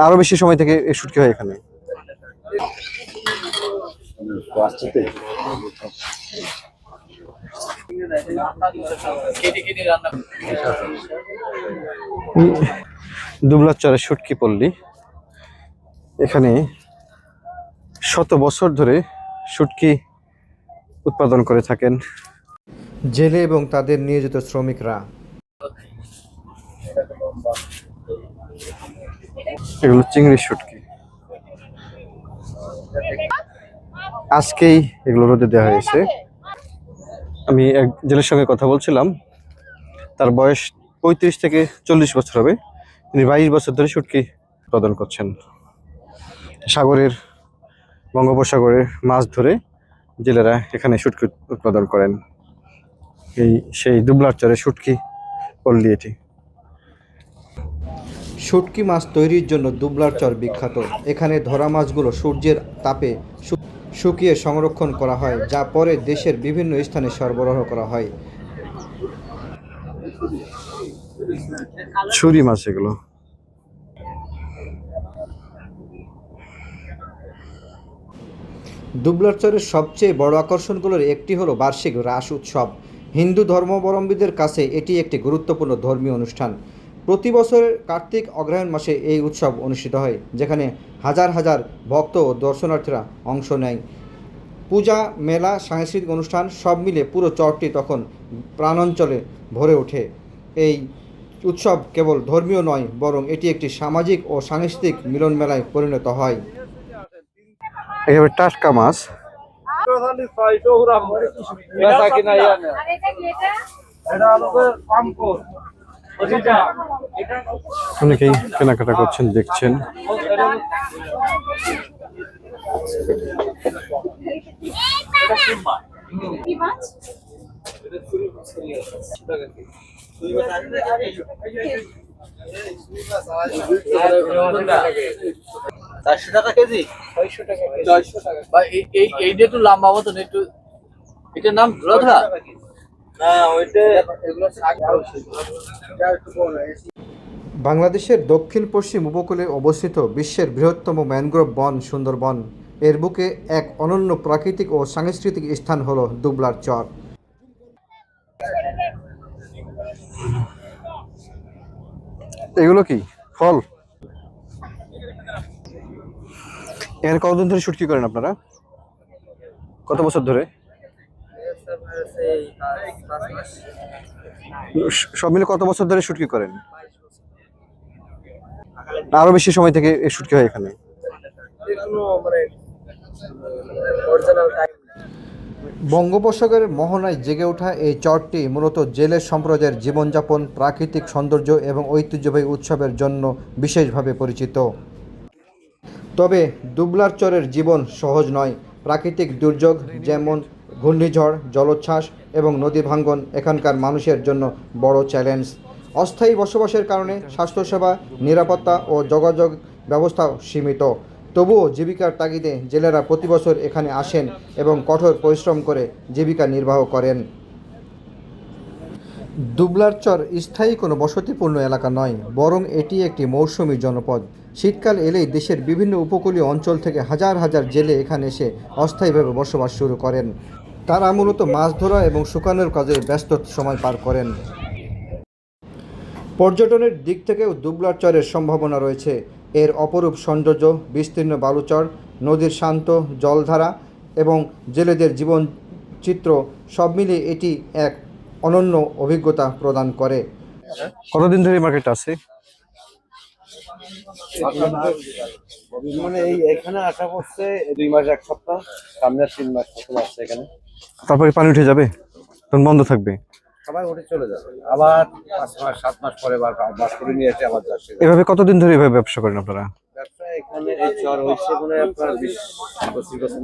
আরো বেশি সময় থেকে এই শুটকি হয় এখানে? দুবলার শুটকি পল্লী, এখানে শত বছর ধরে শুটকি উৎপাদন করে থাকেন জেলে এবং তাদের নিয়োজিত শ্রমিকরা। এগুলো চিংড়ি শুটকি, আজকেই এগুলো রোদে দেওয়া হয়েছে। আমি এক জেলের সঙ্গে কথা বলছিলাম, তার বয়স 35 থেকে 40 বছর হবে। তিনি 22 বছর ধরে শুটকি উৎপাদন করছেন। সাগরের, বঙ্গোপসাগরের মাছ ধরে জেলেরা এখানে শুটকি উৎপাদন করেন। সেই দুবলার শুটকি পল্লী এটি। শুটকি মাছ তৈরির জন্য দুবলার বিখ্যাত। এখানে ধরা মাছগুলো সূর্যের তাপে শুকিয়ে সংরক্ষণ করা হয়, যা পরে দেশের বিভিন্ন স্থানে সরবরাহ করা হয়। ছুরি মাছ এগুলো। দুবলার সবচেয়ে বড় আকর্ষণগুলোর একটি হলো বার্ষিক রাস উৎসব। হিন্দু ধর্মাবলম্বীদের কাছে এটি একটি গুরুত্বপূর্ণ ধর্মীয় অনুষ্ঠান। প্রতি বছরের কার্তিক অগ্রহায়ণ মাসে এই উৎসব অনুষ্ঠিত হয়, যেখানে হাজার হাজার ভক্ত ও দর্শনার্থীরা অংশ নেয়। পূজা, মেলা, সাংস্কৃতিক অনুষ্ঠান সব মিলে পুরো চরটি তখন প্রাণাঞ্চলে ভরে ওঠে। এই উৎসব কেবল ধর্মীয় নয়, বরং এটি একটি সামাজিক ও সাংস্কৃতিক মিলন মেলায় পরিণত হয়। এভাবে টাটকা মাছ অনেকেই কেনাকাটা করছেন, দেখছেন। বাংলাদেশের দক্ষিণ পশ্চিম উপকূলে অবস্থিত বিশ্বের বৃহত্তম ম্যানগ্রোভ বন সুন্দরবন। এর বুকে এক অনন্য প্রাকৃতিক ও সাংস্কৃতিক স্থান হল দুবলার চর। এগুলো কি ফল? এখানে কতদিন ধরে শুটকি করেন আপনারা? কত বছর ধরে? সব মিলে কত বছর ধরে শুটকি করেন? আরো বেশি সময় থেকে এই শুটকি হয় এখানে? বঙ্গোপসাগরের মোহনায় জেগে ওঠা এই চরটি মূলত জেলে সম্প্রদায়ের জীবনযাপন, প্রাকৃতিক সৌন্দর্য এবং ঐতিহ্যবাহী উৎসবের জন্য বিশেষভাবে পরিচিত। তবে দুবলার চরের জীবন সহজ নয়। প্রাকৃতিক দুর্যোগ যেমন ঘূর্ণিঝড়, জলোচ্ছ্বাস এবং নদী ভাঙ্গন এখানকার মানুষের জন্য বড় চ্যালেঞ্জ। অস্থায়ী বসবাসের কারণে স্বাস্থ্যসেবা, নিরাপত্তা ও যোগাযোগ ব্যবস্থাও সীমিত। তবুও জীবিকার তাগিদে জেলেরা প্রতি বছর এখানে আসেন এবং কঠোর পরিশ্রম করে জীবিকা নির্বাহ করেন। দুবলার চর স্থায়ী কোনো বসতিপূর্ণ এলাকা নয়, বরং এটি একটি মৌসুমী জনপদ। শীতকাল এলেই দেশের বিভিন্ন উপকূলীয় অঞ্চল থেকে হাজার হাজার জেলে এখানে এসে অস্থায়ীভাবে বসবাস শুরু করেন। তারা মূলত মাছ ধরা এবং শুকানোর কাজে ব্যস্ত সময় পার করেন। পর্যটনের দিক থেকেও দুবলার চরের সম্ভাবনা রয়েছে। এর অপরূপ সৌন্দর্য, বিস্তীর্ণ বালুচর, নদীর শান্ত জলধারা এবং জেলেদের জীবনচিত্র সব মিলিয়ে এটি এক অনন্য অভিজ্ঞতা প্রদান করে। কতদিন ধরে মার্কেট আছে? মানে এখানে আসা করছে 2 মাস 1 সপ্তাহ, সামনে 3 মাস মতো আসছে এখানে। তারপরে পানি উঠে যাবে, তখন বন্ধ থাকবে। সবাই উঠে চলে যাবে, আবার 5 মাস 7 মাস পরে বাস করে নিয়ে এসে আবার যাচ্ছে। এভাবে কতদিন ধরে এভাবে ব্যবসা করেন আপনারা? ব্যবসা এখানে এই চর হয়েছে মানে আপনার 20-25 বছর।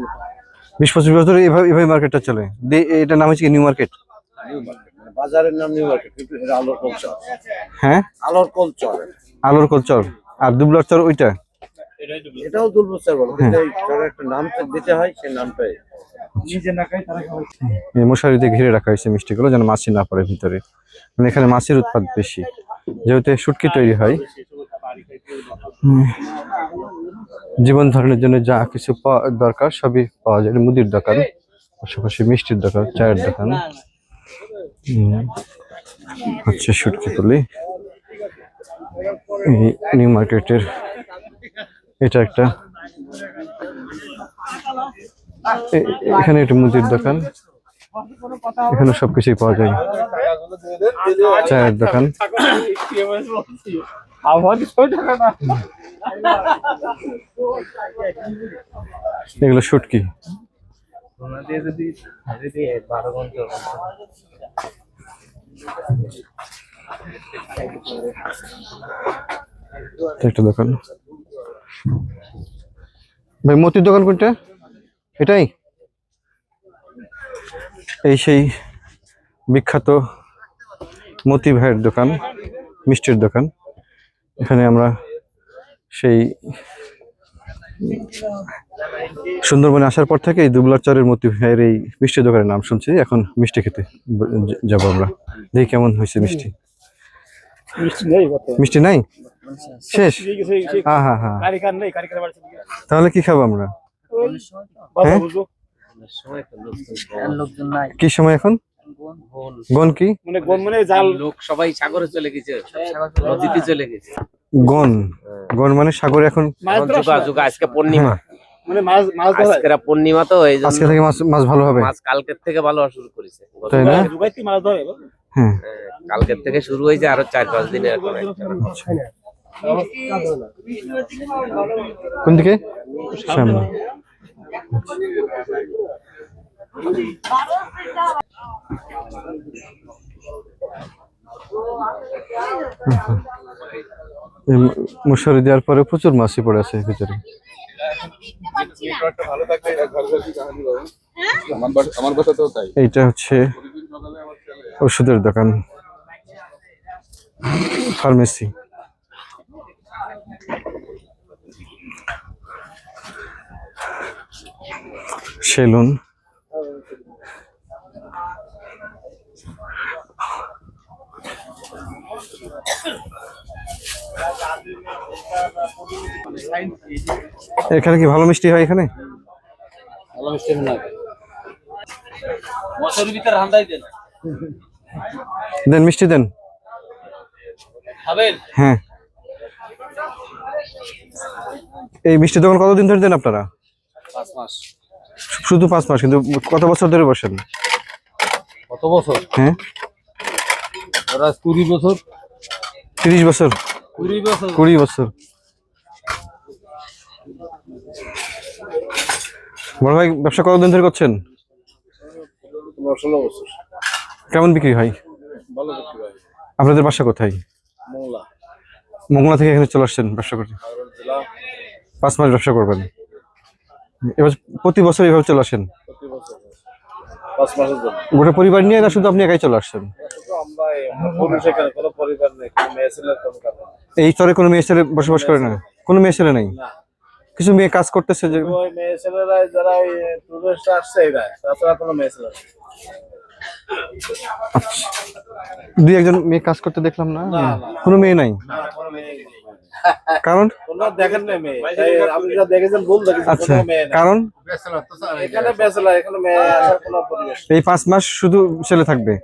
20-25 বছর এভাবে মার্কেটটা চলে। এটার নাম হচ্ছে নিউ মার্কেট। নিউ মার্কেট মানে বাজারের নাম নিউ মার্কেট, কিন্তু এটা আলোর কোল চর। হ্যাঁ, আলোর কোল চর। আলোর কোল চর। আর দুবলার চর ওইটা? এটাও দুবলার চর বলে, কিন্তু এই চরের একটা নাম দিতে হয়, সেই নামটাই মশারি দিয়ে ঘিরে রাখা হয়েছে মিষ্টিগুলো, যেন মাছি না পড়ে ভিতরে। মানে এখানে মাছের উৎপাদ বেশি, যেহেতু শুটকি তৈরি হয়। জীবন ধারণের জন্য যা কিছু পাওয়া দরকার সবই পাওয়া যায়। মুদির দোকান, পাশাপাশি মিষ্টির দোকান, চায়ের দোকান, হচ্ছে শুটকি পুলি। এই নিউ মার্কেটের এটা একটা, এখানে একটা মুদির দোকান, এখানে সবকিছুই পাওয়া যায়। চায়ের দোকান, এগুলো শুটকি। একটা দোকান। ভাই মতির দোকান কোনটা? এটাই? এই সেই বিখ্যাত মতি ভাইয়ের দোকান, মিষ্টির দোকান। এখানে আমরা সেই সুন্দরবনে আসার পর থেকে এই দুবলার চরের মতি ভাইয়ের এই মিষ্টির দোকানের নাম শুনছি। এখন মিষ্টি খেতে যাবো আমরা, দেখি কেমন হয়েছে মিষ্টি। মিষ্টি নাই, শেষ? হ্যাঁ হ্যাঁ হ্যাঁ, তাহলে কি খাবো আমরা? হ্যাঁ? কি সময় এখন? গন কি? লোক সবাই সাগরে চলে গেছে, নদীতে চলে গেছে। গন, গন মানে সাগরে এখন আজকে পূর্ণিমা, আজকে পূর্ণিমা, তো এই আজকে থেকে মাছ মাছ ভালো হবে। মাছ কালকের থেকে ভালো হওয়া শুরু করেছে, তাই না? হ্যাঁ, কালকের থেকে শুরু হয়েছে, আরো 4-5 দিন এরকম। কোন দিকে? সামনে। মশারি দেওয়ার পরে প্রচুর মাছই পড়ে আছে ভিতরে। এইটা হচ্ছে ওষুধের দোকান, ফার্মেসি। সেলুন, এখানে কি ভালো মিষ্টি হয়? এখানে ভালো মিষ্টি না, মশারির ভিতর রান্দাই দেন, দেন মিষ্টি দেন। খাবেন? হ্যাঁ। এই মিষ্টির দোকান কতদিন ধরে দেন আপনারা? 5 মাস। শুধু 5 মাস? কিন্তু কত বছর ধরে বসেন? কত বছর? হ্যাঁ, ওরা 20 বছর। 30 বছর? 20 বছর। 20 বছর। বড় ভাই ব্যবসা কতদিন ধরে করছেন? 16 বছর। কেমন বিক্রি হয়? ভালো বিক্রি হয়। আপনাদের বাসা কোথায়? মোংলা। মোংলা থেকে এখানে চলে আসছেন ব্যবসা করতে? 5 মাস ব্যবসা করবেন এবার? প্রতি বছর এইভাবে চলে আসেন? প্রতি বছর 5 মাসের জন্য। গোটা পরিবার নিয়ে, না শুধু আপনি একাই চলে আসছেন? কোনো পরিবার নেই, কোনো মেয়ে ছেলের কোনো কাজ নেই। এই চরে কোনো মেয়ে ছেলে বসবাস করে না? কোনো মেয়ে ছেলে নাই? কিছু মেয়ে কাজ করতেছে যে? ওই মেয়ে ছেলেরা যারা ওই টুরিস্ট আসছে এরা, তাছাড়া কোনো মেয়ে ছেলে নেই। আচ্ছা, 2-1 মেয়ে কাজ করতে দেখলাম না। কোনো মেয়ে নাই? কারণ কোনো দেখেন না মেয়ে, আপনি যা দেখেছেন ভুল দেখেছেন। আচ্ছা, কোনো মেয়ে নাই। কারণ এখানে ব্যাচেলর, এখানে মেয়ে আসার কোনো পরিবেশ নেই। এই 5 মাস শুধু ছেলে থাকবে?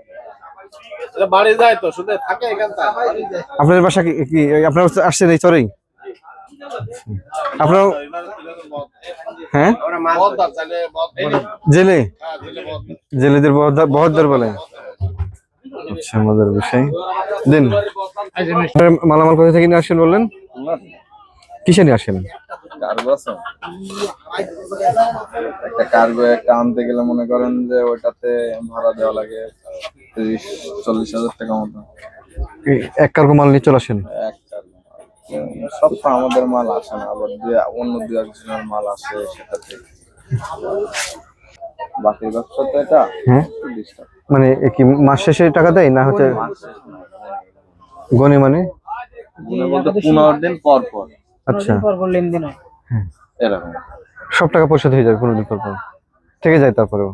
এটা বাড়ি যায় তো, শুধু থাকে এখানে, বাড়ি যায়। আপনাদের বাসা কি আপনারা আসছেন এই চরেই? আপনারা? হ্যাঁ, জেলে, জেলেদের বহদ্দার বলে। আচ্ছা, আমাদের বিষয় দিন। মালামাল কোথা থেকে নিয়ে আসেন বললেন? কিসে নিয়ে আসেন? কার্গো আছে একটা, কার্গো একটা আনতে গেলে মনে করেন যে ওইটাতে ভাড়া দেওয়া লাগে 30-40 হাজার টাকা মতো। এক কার্গো মাল নিয়ে চলে আসেন? এক কার্গো সব তো আমাদের মাল আসে না, আবার অন্য 2-1 মাল আসে, সেটাতে বাকির ব্যবসা তো এটা। হ্যাঁ, মানে কি মাস শেষে টাকা দেয় না হচ্ছে গনি? মানে বলতে 15 দিন পর পর। আচ্ছা, লেনদেন হয় এরকম সব টাকা পরিশোধ হয়ে যায় 15 দিন পর পর? থেকে যায় তারপরেও?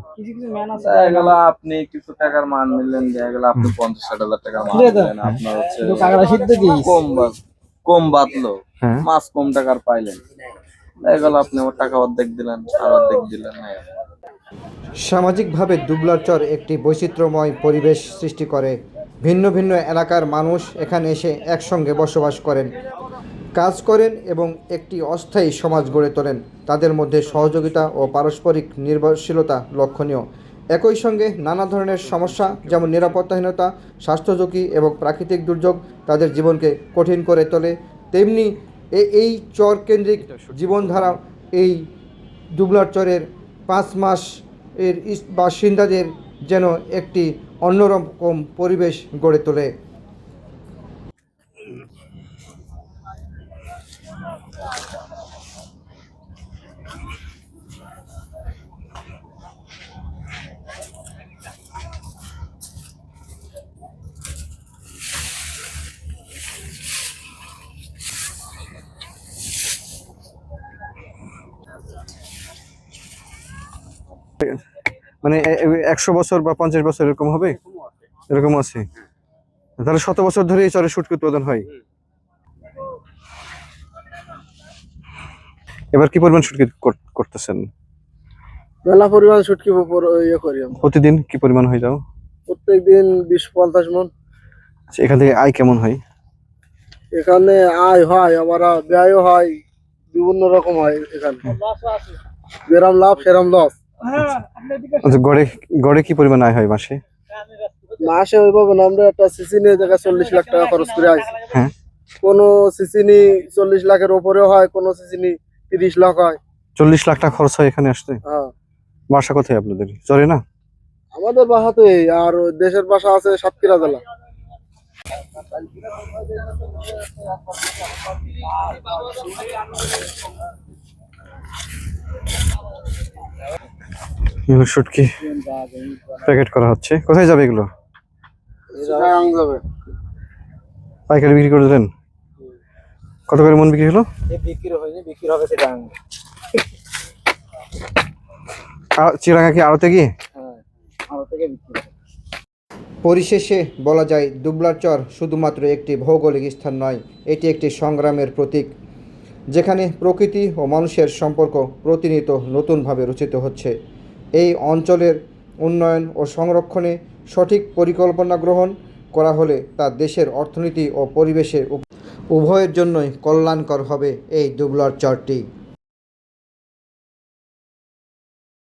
এগুলো আপনি কিছু টাকার মাল নিলেন, দেখা গেল আপনি 50-60 হাজার টাকার মাল নিলেন, আপনার হচ্ছে কম বা কম বাঁধলো, হ্যাঁ মাছ কম টাকার পাইলেন, দেখা গেল আপনি আমার টাকা অর্ধেক দিলেন আর অর্ধেক দিলেন না। সামাজিকভাবে দুবলার চর একটি বৈচিত্র্যময় পরিবেশ সৃষ্টি করে। ভিন্ন ভিন্ন এলাকার মানুষ এখানে এসে একসঙ্গে বসবাস করেন, কাজ করেন এবং একটি অস্থায়ী সমাজ গড়ে তোলেন। তাদের মধ্যে সহযোগিতা ও পারস্পরিক নির্ভরশীলতা লক্ষণীয়। একই সঙ্গে নানা ধরনের সমস্যা যেমন নিরাপত্তাহীনতা, স্বাস্থ্য ঝুঁকি এবং প্রাকৃতিক দুর্যোগ তাদের জীবনকে কঠিন করে তোলে। তেমনি এই চর কেন্দ্রিক জীবনধারা এই দুবলার চরের 5 মাস এর বাসিন্দাদের যেন একটি অন্যরকম পরিবেশ গড়ে তোলে। মানে 100 বছর বা 50 বছর এরকম হবে, এরকম আছে। তাহলে 100 বছর ধরে এই চরে শুটকি উৎপাদন হয়। এবার কি পরিমাণ শুটকি করতেছেন? মেলা পরিমাণ শুটকি ইয়ে করি আমরা। প্রতিদিন কি পরিমাণ হয়ে যাও? প্রত্যেকদিন 20-50 মন। আচ্ছা, এখান থেকে আয় কেমন হয়? এখানে আয় হয়, আবার ব্যয়ও হয়, বিভিন্ন রকম হয় এখানে। যেরম লাভ সেরম লস। আচ্ছা, গড়ে গড়ে কি পরিমাণ আয় হয় মাসে? মাসে ওইভাবে না, আমরা একটা সিসিনি জায়গায় 40 লাখ টাকা খরচ করে আইছি। হ্যাঁ, কোনো সিসিনি 40 লাখের উপরেও হয়, কোনো সিসিনি 30 লাখ হয়। 40 লাখ টাকা খরচ হয় এখানে আসতে। হ্যাঁ, বাসা কোথায় আপনাদের? চরে না? আমাদের বাসা তো এই, আর ওই দেশের বাসা আছে সাতক্ষীরা জেলা। এগুলো শুটকি প্যাকেট করা হচ্ছে। কোথায় যাবে এগুলো? চিটাগাং যাবে। পাইকারি বিক্রি করে দিলেন? কত করে মন বিক্রি হলো? বিক্রি হয়নি, বিক্রি হবে চিটাগাং। চিরাঙ্গা কি আড়তে গিয়ে? হ্যাঁ, আমার থেকে বিক্রি হবে। পরিশেষে বলা যায় দুবলার চর শুধুমাত্র একটি ভৌগোলিক স্থান নয়, এটি একটি সংগ্রামের প্রতীক, যেখানে প্রকৃতি ও মানুষের সম্পর্ক প্রতিনিয়ত নতুনভাবে রচিত হচ্ছে। এই অঞ্চলের উন্নয়ন ও সংরক্ষণে সঠিক পরিকল্পনা গ্রহণ করা হলে তা দেশের অর্থনীতি ও পরিবেশে উভয়ের জন্যই কল্যাণকর হবে। এই দুবলার চরটি